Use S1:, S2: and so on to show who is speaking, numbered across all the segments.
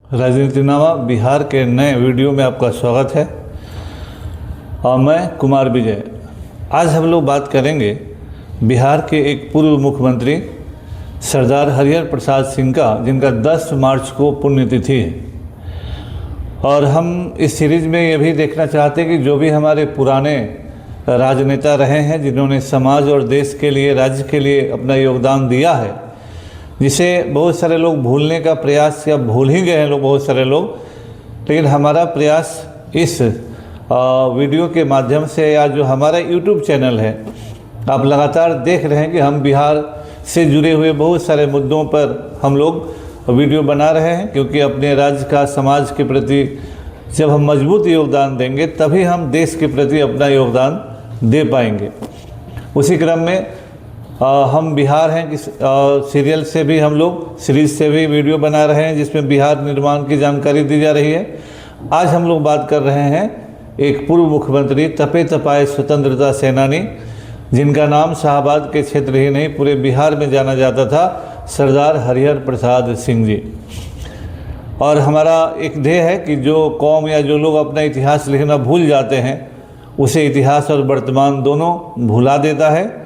S1: राजनीतिनामा बिहार के नए वीडियो में आपका स्वागत है और मैं कुमार विजय। आज हम लोग बात करेंगे बिहार के एक पूर्व मुख्यमंत्री सरदार हरिहर प्रसाद सिंह का, जिनका 10 मार्च को पुण्यतिथि है। और हम इस सीरीज़ में ये भी देखना चाहते हैं कि जो भी हमारे पुराने राजनेता रहे हैं, जिन्होंने समाज और देश के लिए, राज्य के लिए अपना योगदान दिया है, जिसे बहुत सारे लोग भूलने का प्रयास या भूल ही गए हैं लोग, बहुत सारे लोग। लेकिन हमारा प्रयास इस वीडियो के माध्यम से, या जो हमारा यूट्यूब चैनल है, आप लगातार देख रहे हैं कि हम बिहार से जुड़े हुए बहुत सारे मुद्दों पर हम लोग वीडियो बना रहे हैं, क्योंकि अपने राज्य का, समाज के प्रति जब हम मजबूत योगदान देंगे तभी हम देश के प्रति अपना योगदान दे पाएंगे। उसी क्रम में हम बिहार हैं कि सीरियल से भी हम लोग, सीरीज से भी वीडियो बना रहे हैं, जिसमें बिहार निर्माण की जानकारी दी जा रही है। आज हम लोग बात कर रहे हैं एक पूर्व मुख्यमंत्री, तपे तपाए स्वतंत्रता सेनानी, जिनका नाम शाहबाद के क्षेत्र ही नहीं पूरे बिहार में जाना जाता था, सरदार हरिहर प्रसाद सिंह जी। और हमारा एक ध्येय है कि जो कौम या जो लोग अपना इतिहास लिखना भूल जाते हैं, उसे इतिहास और वर्तमान दोनों भुला देता है।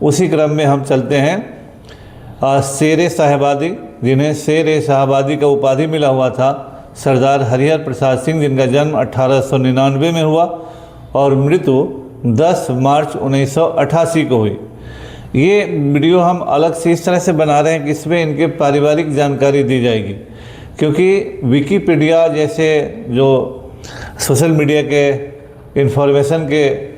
S1: उसी क्रम में हम चलते हैं शेर साहबादी, जिन्हें शेर साहबादी का उपाधि मिला हुआ था, सरदार हरिहर प्रसाद सिंह, जिनका जन्म 1899 में हुआ और मृत्यु 10 मार्च 1988 को हुई। ये वीडियो हम अलग से इस तरह से बना रहे हैं कि इसमें इनके पारिवारिक जानकारी दी जाएगी, क्योंकि विकिपीडिया जैसे जो सोशल मीडिया के इंफॉर्मेशन के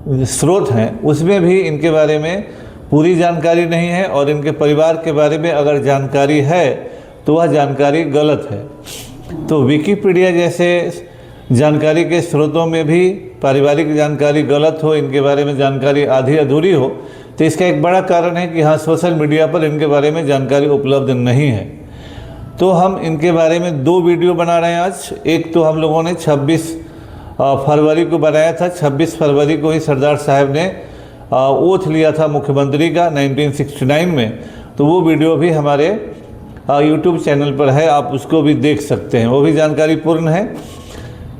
S1: स्रोत हैं, उसमें भी इनके बारे में पूरी जानकारी नहीं है, और इनके परिवार के बारे में अगर जानकारी है तो वह जानकारी गलत है। तो विकिपीडिया जैसे जानकारी के स्रोतों में भी पारिवारिक जानकारी गलत हो, इनके बारे में जानकारी आधी अधूरी हो, तो इसका एक बड़ा कारण है कि हाँ, सोशल मीडिया पर इनके बारे में जानकारी उपलब्ध नहीं है। तो हम इनके बारे में 2 वीडियो बना रहे हैं आज। एक तो हम लोगों ने 26 फरवरी को बनाया था। 26 फरवरी को ही सरदार साहब ने ओथ लिया था मुख्यमंत्री का 1969 में। तो वो वीडियो भी हमारे यूट्यूब चैनल पर है, आप उसको भी देख सकते हैं, वो भी जानकारी पूर्ण है।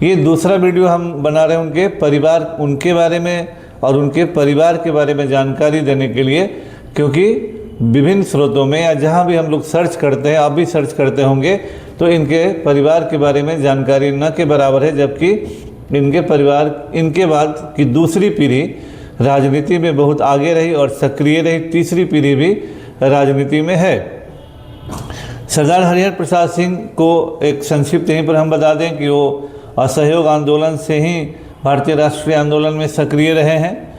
S1: ये दूसरा वीडियो हम बना रहे हैं उनके परिवार, उनके बारे में और उनके परिवार के बारे में जानकारी देने के लिए, क्योंकि विभिन्न स्रोतों में या जहाँ भी हम लोग सर्च करते हैं, आप भी सर्च करते होंगे, तो इनके परिवार के बारे में जानकारी न के बराबर है, जबकि इनके परिवार, इनके बाद की दूसरी पीढ़ी राजनीति में बहुत आगे रही और सक्रिय रही, तीसरी पीढ़ी भी राजनीति में है। सरदार हरिहर प्रसाद सिंह को एक संक्षिप्त यहीं पर हम बता दें कि वो असहयोग आंदोलन से ही भारतीय राष्ट्रीय आंदोलन में सक्रिय रहे हैं,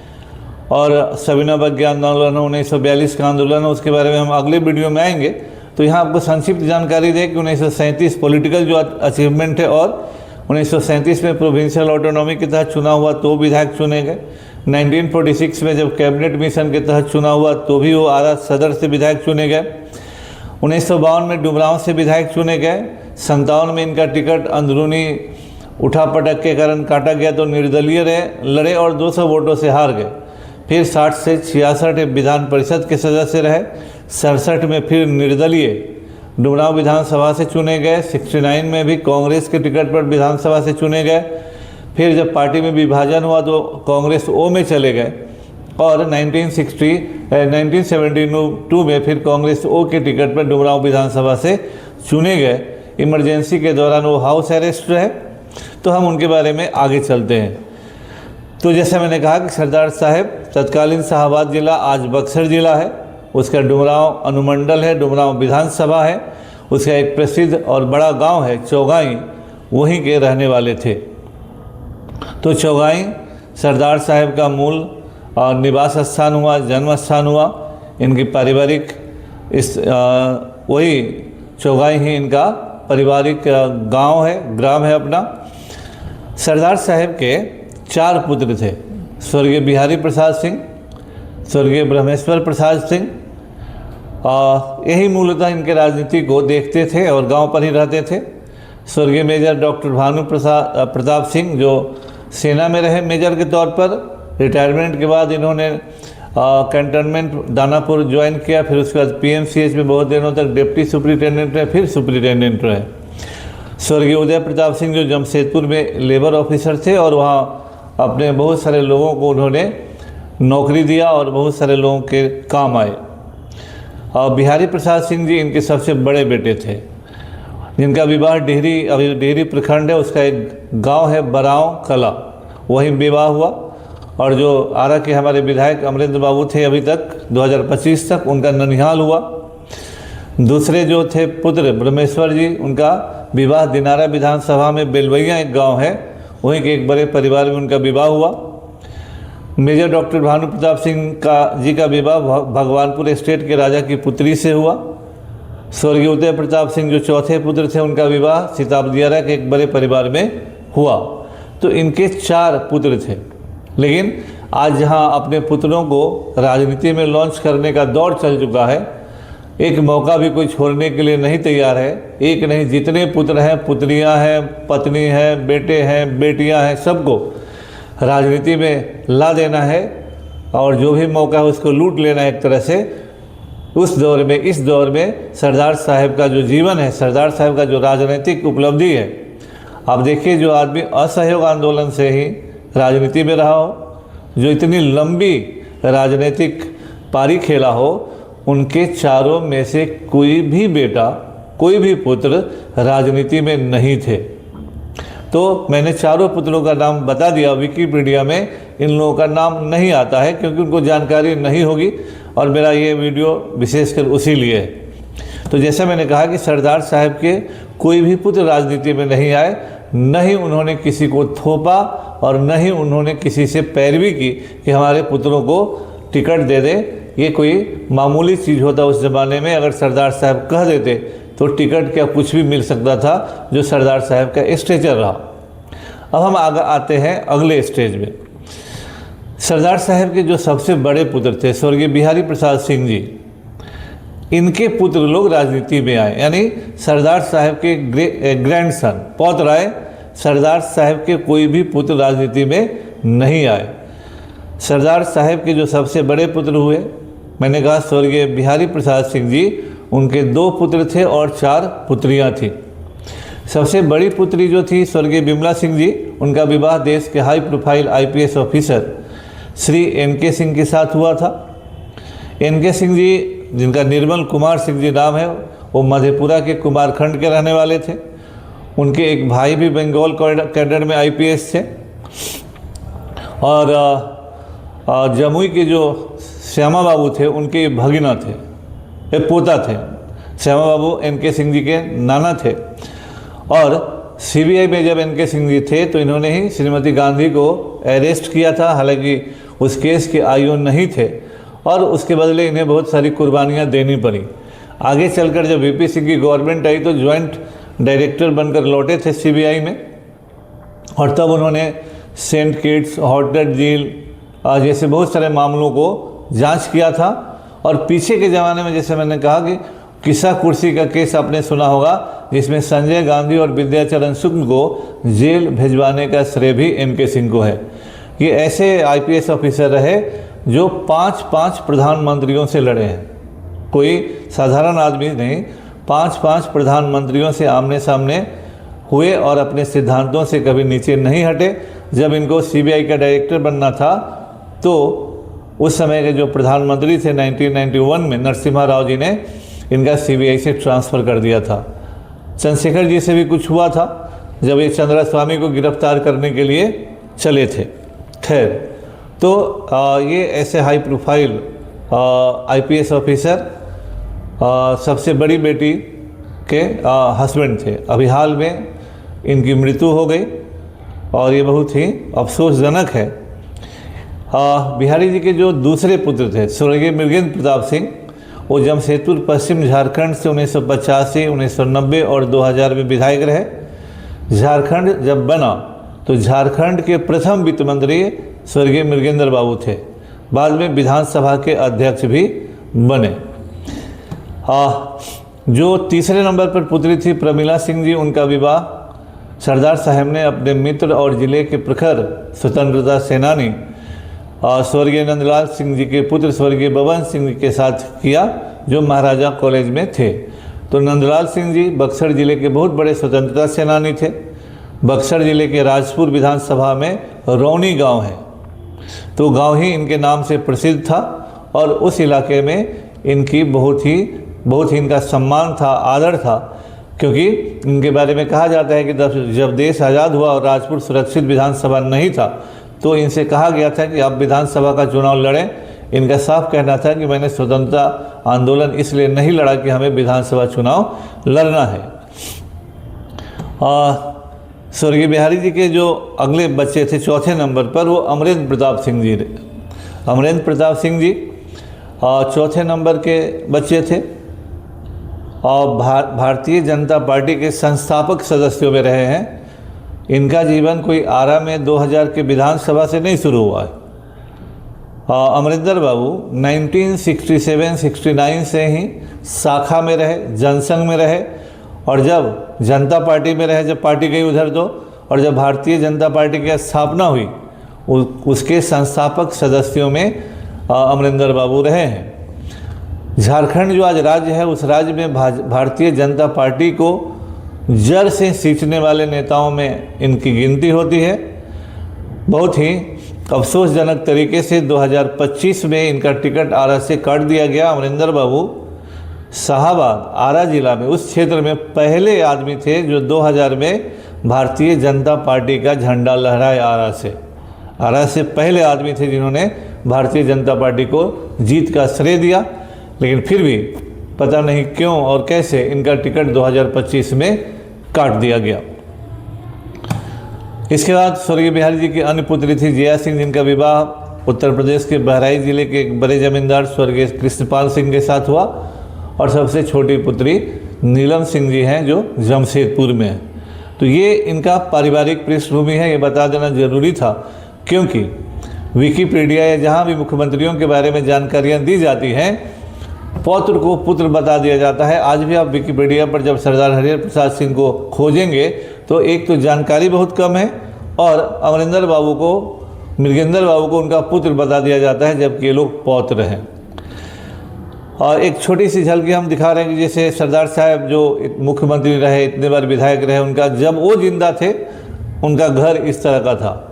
S1: और सविनय अवज्ञा आंदोलन 1942 का आंदोलन, उसके बारे में हम अगले वीडियो में आएंगे। तो यहाँ आपको संक्षिप्त जानकारी दें कि 1937 पॉलिटिकल जो अचीवमेंट है, और 1937 में प्रोविंशियल ऑटोनॉमी के तहत चुना हुआ तो विधायक चुने गए। 1946 में जब कैबिनेट मिशन के तहत चुना हुआ तो भी वो आरा सदर से विधायक चुने गए। 1952 में डुमरांव से विधायक चुने गए। 57 में इनका टिकट अंदरूनी उठापटक के कारण काटा गया तो निर्दलीय लड़े और 200 वोटों से हार गए। फिर 60 से 66 विधान परिषद के सदस्य रहे। 67 में फिर निर्दलीय डुमरांव विधानसभा से चुने गए। 69 में भी कांग्रेस के टिकट पर विधानसभा से चुने गए। फिर जब पार्टी में विभाजन हुआ तो कांग्रेस ओ में चले गए, और 1972 में फिर कांग्रेस ओ के टिकट पर डुमरांव विधानसभा से चुने गए। इमरजेंसी के दौरान वो हाउस अरेस्ट रहे। तो हम उनके बारे में आगे चलते हैं। तो जैसे मैंने कहा कि सरदार साहब, तत्कालीन शाहबाद जिला आज बक्सर जिला है, उसका डुमरांव अनुमंडल है, डुमरांव विधानसभा है, उसका एक प्रसिद्ध और बड़ा गांव है चौगाई, वहीं के रहने वाले थे। तो चौगाई सरदार साहब का मूल निवास स्थान हुआ, जन्म स्थान हुआ। इनकी पारिवारिक वही चौगाई ही इनका पारिवारिक गांव है, ग्राम है अपना। सरदार साहब के 4 पुत्र थे, स्वर्गीय बिहारी प्रसाद सिंह, स्वर्गीय ब्रह्मेश्वर प्रसाद सिंह। यही मूलतः इनके राजनीति को देखते थे और गांव पर ही रहते थे। स्वर्गीय मेजर डॉक्टर भानु प्रताप सिंह, जो सेना में रहे मेजर के तौर पर, रिटायरमेंट के बाद इन्होंने कैंटोनमेंट दानापुर ज्वाइन किया, फिर उसके बाद पीएमसीएच में बहुत दिनों तक डिप्टी सुपरिटेंडेंट रहे, फिर सुपरिटेंडेंट रहे। स्वर्गीय उदय प्रताप सिंह जो जमशेदपुर में लेबर ऑफिसर थे और वहाँ अपने बहुत सारे लोगों को उन्होंने नौकरी दिया और बहुत सारे लोगों के काम आए। और बिहारी प्रसाद सिंह जी इनके सबसे बड़े बेटे थे, जिनका विवाह डिहरी, अभी डिहरी प्रखंड है, उसका एक गांव है बराव कला, वहीं विवाह हुआ। और जो आरा के हमारे विधायक अमरेंद्र बाबू थे अभी तक 2025 तक, उनका ननिहाल हुआ। दूसरे जो थे पुत्र ब्रह्मेश्वर जी, उनका विवाह दिनारा विधानसभा में बेलवैया एक गांव है, वहीं के एक बड़े परिवार में उनका विवाह हुआ। मेजर डॉक्टर भानु प्रताप सिंह जी का विवाह भगवानपुर स्टेट के राजा की पुत्री से हुआ। स्वर्गीय उदय प्रताप सिंह जो चौथे पुत्र थे, उनका विवाह सिताब दियारा के एक बड़े परिवार में हुआ। तो इनके 4 पुत्र थे। लेकिन आज जहां अपने पुत्रों को राजनीति में लॉन्च करने का दौर चल चुका है, एक मौका भी कोई छोड़ने के लिए नहीं तैयार है। एक नहीं, जितने पुत्र हैं, पुत्रियां हैं, पत्नी हैं, बेटे हैं, बेटियां हैं, सबको राजनीति में ला देना है और जो भी मौका है उसको लूट लेना है एक तरह से। उस दौर में, इस दौर में सरदार साहब का जो जीवन है, सरदार साहब का जो राजनीतिक उपलब्धि है, आप देखिए, जो आदमी असहयोग आंदोलन से ही राजनीति में रहा हो, जो इतनी लंबी राजनीतिक पारी खेला हो, उनके चारों में से कोई भी बेटा, कोई भी पुत्र राजनीति में नहीं थे। तो मैंने चारों पुत्रों का नाम बता दिया। विकिपीडिया में इन लोगों का नाम नहीं आता है क्योंकि उनको जानकारी नहीं होगी, और मेरा ये वीडियो विशेषकर उसी लिए है। तो जैसा मैंने कहा कि सरदार साहब के कोई भी पुत्र राजनीति में नहीं आए, न ही उन्होंने किसी को थोपा और न ही उन्होंने किसी से पैरवी की कि हमारे पुत्रों को टिकट दे दे। ये कोई मामूली चीज़ होता उस ज़माने में। अगर सरदार साहब कह देते तो टिकट क्या कुछ भी मिल सकता था, जो सरदार साहब का स्टेचर रहा। अब हम आगे आते हैं अगले स्टेज में। सरदार साहब के जो सबसे बड़े पुत्र थे स्वर्गीय बिहारी प्रसाद सिंह जी, इनके पुत्र लोग राजनीति में आए, यानी सरदार साहब के ग्रैंडसन पौत्र आए। सरदार साहब के कोई भी पुत्र राजनीति में नहीं आए। सरदार साहब के जो सबसे बड़े पुत्र हुए, मैंने कहा स्वर्गीय बिहारी प्रसाद सिंह जी, उनके 2 पुत्र थे और 4 पुत्रियां थीं। सबसे बड़ी पुत्री जो थी स्वर्गीय बिमला सिंह जी, उनका विवाह देश के high profile IPS officer Shri NK Singh के साथ हुआ था। एनके सिंह जी, जिनका निर्मल कुमार सिंह जी नाम है, वो मधेपुरा के कुमारखंड के रहने वाले थे। उनके एक भाई भी बंगाल कैडर में आईपीएस थे। और जमुई के जो श्यामा बाबू थे, उनके भगिना थे, एक पोता थे। श्यामा बाबू एनके सिंह जी के नाना थे। और सीबीआई में जब एनके सिंह जी थे तो इन्होंने ही श्रीमती गांधी को अरेस्ट किया था, हालांकि उस केस के आईओ नहीं थे, और उसके बदले इन्हें बहुत सारी कुर्बानियां देनी पड़ी। आगे चलकर जब वीपी सिंह की गवर्नमेंट आई तो ज्वाइंट डायरेक्टर बनकर लौटे थे सीबीआई में, और तब उन्होंने सेंट किट्स, हॉटेड जेल जैसे बहुत सारे मामलों को जांच किया था। और पीछे के ज़माने में जैसे मैंने कहा कि किस्सा कुर्सी का केस आपने सुना होगा, जिसमें संजय गांधी और विद्याचरण शुक्ल को जेल भिजवाने का श्रेय भी एनके सिंह को है। ये ऐसे आईपीएस ऑफिसर रहे जो 5 प्रधानमंत्रियों से लड़े हैं। कोई साधारण आदमी नहीं, 5 प्रधानमंत्रियों से आमने सामने हुए और अपने सिद्धांतों से कभी नीचे नहीं हटे। जब इनको सीबीआई का डायरेक्टर बनना था तो उस समय के जो प्रधानमंत्री थे 1991 में नरसिम्हा राव जी ने इनका सीबीआई से ट्रांसफ़र कर दिया था। चंद्रशेखर जी से भी कुछ हुआ था जब ये चंद्रास्वामी को गिरफ्तार करने के लिए चले थे। खैर, तो ये ऐसे हाई प्रोफाइल आईपीएस ऑफिसर सबसे बड़ी बेटी के हस्बैंड थे। अभी हाल में इनकी मृत्यु हो गई और ये बहुत ही अफसोसजनक है। बिहारी जी के जो दूसरे पुत्र थे स्वर्गीय मृगेंद्र प्रताप सिंह, वो जमशेदपुर पश्चिम झारखंड से 1985, 1990 और 2000 में विधायक रहे। झारखंड जब बना तो झारखंड के प्रथम वित्त मंत्री स्वर्गीय मृगेंद्र बाबू थे। बाद में विधानसभा के अध्यक्ष भी बने। जो तीसरे नंबर पर पुत्री थी प्रमिला सिंह जी, उनका विवाह सरदार साहब ने अपने मित्र और जिले के प्रखर स्वतंत्रता सेनानी स्वर्गीय नंदलाल सिंह जी के पुत्र स्वर्गीय बबन सिंह के साथ किया, जो महाराजा कॉलेज में थे। तो नंदलाल सिंह जी बक्सर जिले के बहुत बड़े स्वतंत्रता सेनानी थे। बक्सर जिले के राजपुर विधानसभा में रौनी गांव है, तो गांव ही इनके नाम से प्रसिद्ध था और उस इलाके में इनकी बहुत ही इनका सम्मान था, आदर था, क्योंकि इनके बारे में कहा जाता है कि जब देश आज़ाद हुआ और राजपुर सुरक्षित विधानसभा नहीं था तो इनसे कहा गया था कि आप विधानसभा का चुनाव लड़ें। इनका साफ कहना था कि मैंने स्वतंत्रता आंदोलन इसलिए नहीं लड़ा कि हमें विधानसभा चुनाव लड़ना है। स्वर्गीय बिहारी जी के जो अगले बच्चे थे चौथे नंबर पर, वो अमरेंद्र प्रताप सिंह जी। अमरेंद्र प्रताप सिंह जी चौथे नंबर के बच्चे थे और भारतीय जनता पार्टी के संस्थापक सदस्यों में रहे हैं। इनका जीवन कोई आरा में 2000 के विधानसभा से नहीं शुरू हुआ है। अमरिंदर बाबू 1967-69 से ही शाखा में रहे, जनसंघ में रहे, और जब जनता पार्टी में रहे, जब पार्टी गई उधर तो, और जब भारतीय जनता पार्टी की स्थापना हुई उसके संस्थापक सदस्यों में अमरिंदर बाबू रहे हैं। झारखंड जो आज राज्य है, उस राज्य में भारतीय जनता पार्टी को जड़ से सींचने वाले नेताओं में इनकी गिनती होती है। बहुत ही अफसोसजनक तरीके से 2025 में इनका टिकट आरा से काट दिया गया। अमरिंदर बाबू शाहाबाद आरा जिला में उस क्षेत्र में पहले आदमी थे जो 2000 में भारतीय जनता पार्टी का झंडा लहराए। आरा से पहले आदमी थे जिन्होंने भारतीय जनता पार्टी को जीत का श्रेय दिया, लेकिन फिर भी पता नहीं क्यों और कैसे इनका टिकट 2025 में काट दिया गया। इसके बाद स्वर्गीय बिहारी जी की अन्य पुत्री थी जया सिंह, जिनका विवाह उत्तर प्रदेश के बहराइच जिले के एक बड़े जमींदार स्वर्गीय कृष्णपाल सिंह के साथ हुआ, और सबसे छोटी पुत्री नीलम सिंह जी हैं जो जमशेदपुर में है। तो ये इनका पारिवारिक पृष्ठभूमि है, ये बता देना जरूरी था, क्योंकि विकिपीडिया या जहाँ भी मुख्यमंत्रियों के बारे में जानकारियाँ दी जाती हैं, पौत्र को पुत्र बता दिया जाता है। आज भी आप विकिपीडिया पर जब सरदार हरिहर प्रसाद सिंह को खोजेंगे तो एक तो जानकारी बहुत कम है, और अमरिंदर बाबू को, मृगेंद्र बाबू को उनका पुत्र बता दिया जाता है, जबकि ये लोग पौत्र हैं। और एक छोटी सी झलकी हम दिखा रहे हैं कि जैसे सरदार साहब जो मुख्यमंत्री रहे, इतने बार विधायक रहे, उनका जब वो जिंदा थे उनका घर इस तरह का था।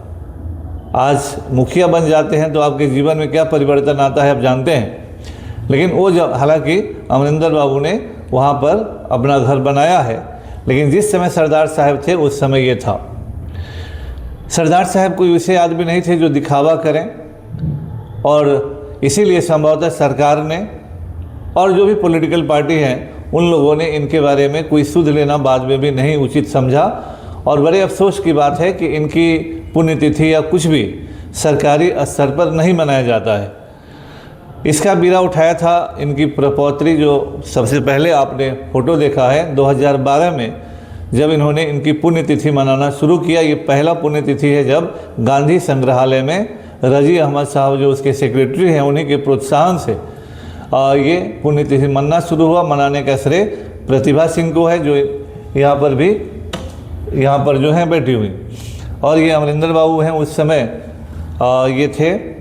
S1: आज मुखिया बन जाते हैं तो आपके जीवन में क्या परिवर्तन आता है आप जानते हैं, लेकिन वो जब, हालांकि अमरिंदर बाबू ने वहाँ पर अपना घर बनाया है, लेकिन जिस समय सरदार साहब थे उस समय ये था। सरदार साहब कोई वैसे आदमी नहीं थे जो दिखावा करें, और इसीलिए संभवतः सरकार ने और जो भी पॉलिटिकल पार्टी हैं उन लोगों ने इनके बारे में कोई सुध लेना बाद में भी नहीं उचित समझा। और बड़े अफसोस की बात है कि इनकी पुण्यतिथि या कुछ भी सरकारी स्तर पर नहीं मनाया जाता है। इसका बीड़ा उठाया था इनकी प्रपौत्री, जो सबसे पहले आपने फोटो देखा है 2012 में, जब इन्होंने इनकी पुण्यतिथि मनाना शुरू किया। ये पहला पुण्यतिथि है जब गांधी संग्रहालय में रजी अहमद साहब जो उसके सेक्रेटरी हैं, उन्हीं के प्रोत्साहन से ये पुण्यतिथि मनाना शुरू हुआ। मनाने का श्रेय प्रतिभा सिंह को है, जो यहाँ पर जो हैं बैठी हुई। और ये अमरिंदर बाबू हैं, उस समय ये थे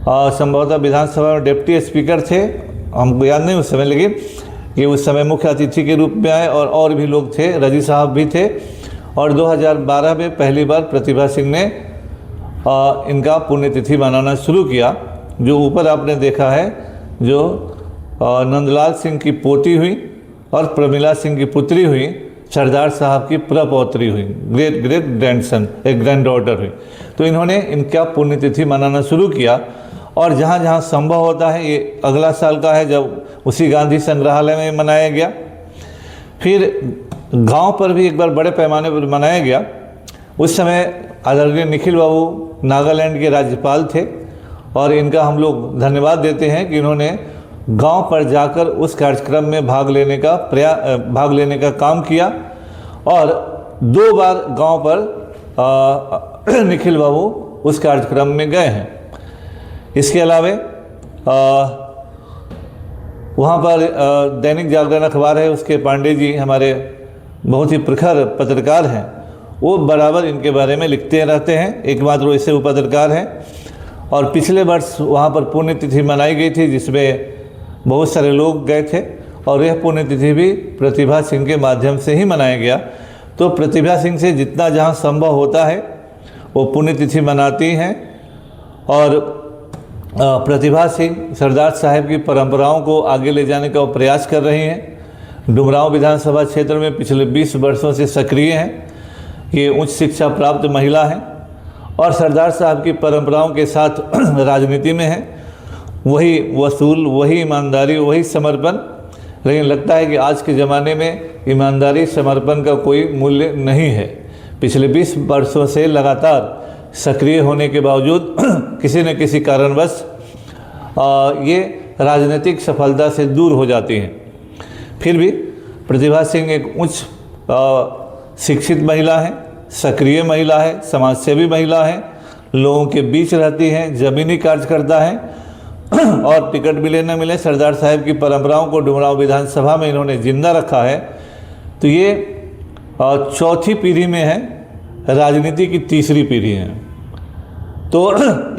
S1: संभवतः विधानसभा में डिप्टी स्पीकर थे, हमको याद नहीं उस समय, लेकिन ये उस समय मुख्य अतिथि के रूप में आए, और भी लोग थे, रजी साहब भी थे। और 2012 में पहली बार प्रतिभा सिंह ने इनका पुण्यतिथि मनाना शुरू किया। जो ऊपर आपने देखा है, जो नंदलाल सिंह की पोती हुई और प्रमिला सिंह की पुत्री हुई, सरदार साहब की प्रपौत्री हुई, ग्रेट ग्रेट ग्रैंडसन, एक ग्रैंड डॉटर हुई। तो इन्होंने इनका पुण्यतिथि मनाना शुरू किया, और जहाँ जहाँ संभव होता है, ये अगला साल का है जब उसी गांधी संग्रहालय में मनाया गया। फिर गांव पर भी एक बार बड़े पैमाने पर मनाया गया। उस समय आदरणीय निखिल बाबू नागालैंड के राज्यपाल थे, और इनका हम लोग धन्यवाद देते हैं कि इन्होंने गांव पर जाकर उस कार्यक्रम में भाग लेने का काम किया, और 2 बार गांव पर निखिल बाबू उस कार्यक्रम में गए हैं। इसके अलावा वहाँ पर दैनिक जागरण अखबार है, उसके पांडे जी हमारे बहुत ही प्रखर पत्रकार हैं, वो बराबर इनके बारे में लिखते रहते हैं, एकमात्र वैसे वो पत्रकार हैं। और पिछले वर्ष वहाँ पर पुण्यतिथि मनाई गई थी जिसमें बहुत सारे लोग गए थे और यह पुण्यतिथि भी प्रतिभा सिंह के माध्यम से ही मनाया गया। तो प्रतिभा सिंह से जितना जहाँ संभव होता है वो पुण्यतिथि मनाती हैं और प्रतिभा सिंह सरदार साहब की परंपराओं को आगे ले जाने का प्रयास कर रही हैं। डुमरांव विधानसभा क्षेत्र में पिछले 20 वर्षों से सक्रिय हैं। ये उच्च शिक्षा प्राप्त महिला हैं और सरदार साहब की परंपराओं के साथ राजनीति में हैं। वही वसूल, वही ईमानदारी, वही समर्पण। लेकिन लगता है कि आज के ज़माने में ईमानदारी, समर्पण का कोई मूल्य नहीं है। पिछले 20 वर्षों से लगातार सक्रिय होने के बावजूद किसी न किसी कारणवश ये राजनीतिक सफलता से दूर हो जाती हैं। फिर भी प्रतिभा सिंह एक उच्च शिक्षित महिला है, सक्रिय महिला है, समाजसेवी महिला है, लोगों के बीच रहती हैं, ज़मीनी कार्यकर्ता हैं और टिकट मिले न मिले सरदार साहब की परंपराओं को डुमरांव विधानसभा में इन्होंने जिंदा रखा है। तो ये चौथी पीढ़ी में है, राजनीति की तीसरी पीढ़ी है। तो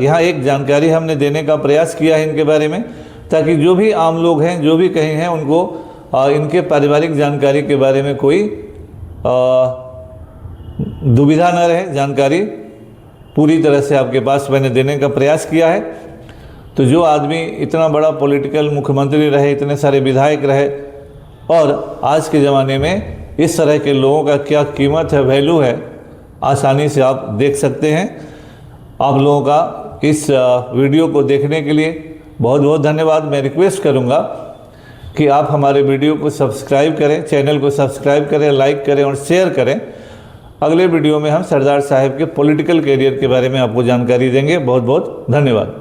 S1: यहाँ एक जानकारी हमने देने का प्रयास किया है इनके बारे में, ताकि जो भी आम लोग हैं, जो भी कहीं हैं, उनको इनके पारिवारिक जानकारी के बारे में कोई दुविधा न रहे। जानकारी पूरी तरह से आपके पास मैंने देने का प्रयास किया है। तो जो आदमी इतना बड़ा पॉलिटिकल मुख्यमंत्री रहे, इतने सारे विधायक रहे और आज के ज़माने में इस तरह के लोगों का क्या कीमत है, वैल्यू है, आसानी से आप देख सकते हैं। आप लोगों का इस वीडियो को देखने के लिए बहुत बहुत धन्यवाद। मैं रिक्वेस्ट करूंगा कि आप हमारे वीडियो को सब्सक्राइब करें, चैनल को सब्सक्राइब करें, लाइक करें और शेयर करें। अगले वीडियो में हम सरदार साहब के पॉलिटिकल कैरियर के बारे में आपको जानकारी देंगे। बहुत बहुत धन्यवाद।